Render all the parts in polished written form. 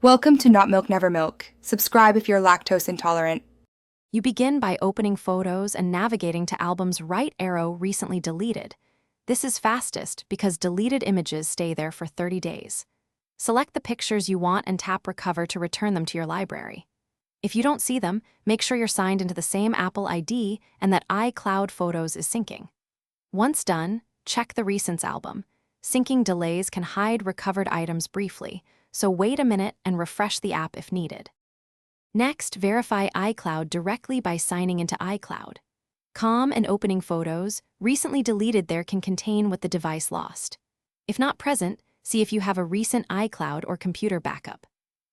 Welcome to Not Milk Never Milk. Subscribe if you're lactose intolerant. You begin by opening photos and navigating to album's right arrow recently deleted. This is fastest because deleted images stay there for 30 days. Select the pictures you want and tap Recover to return them to your library. If you don't see them, make sure you're signed into the same Apple ID and that iCloud Photos is syncing. Once done, check the Recents album. Syncing delays can hide recovered items briefly, so wait a minute and refresh the app if needed. Next, verify iCloud directly by signing into iCloud. Com and opening photos recently deleted there can contain what the device lost. If not present, see if you have a recent iCloud or computer backup.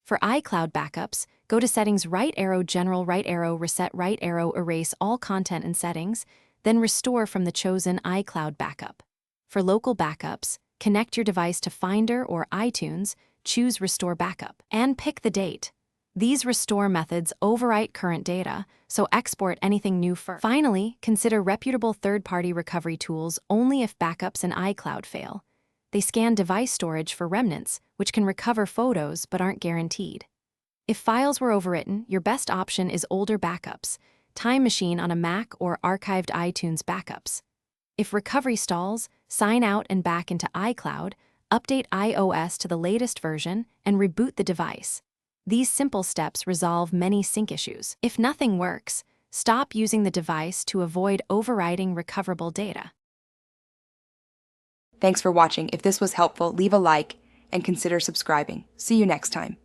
For iCloud backups, go to Settings right arrow General right arrow Reset right arrow Erase all content and settings, then restore from the chosen iCloud backup. For local backups, connect your device to Finder or iTunes, choose Restore Backup, and pick the date. These restore methods overwrite current data, so export anything new first. Finally, consider reputable third-party recovery tools only if backups in iCloud fail. They scan device storage for remnants, which can recover photos but aren't guaranteed. If files were overwritten, your best option is older backups, Time Machine on a Mac or archived iTunes backups. If recovery stalls, sign out and back into iCloud, update iOS to the latest version, and reboot the device. These simple steps resolve many sync issues. If nothing works, stop using the device to avoid overwriting recoverable data. Thanks for watching. If this was helpful, leave a like and consider subscribing. See you next time.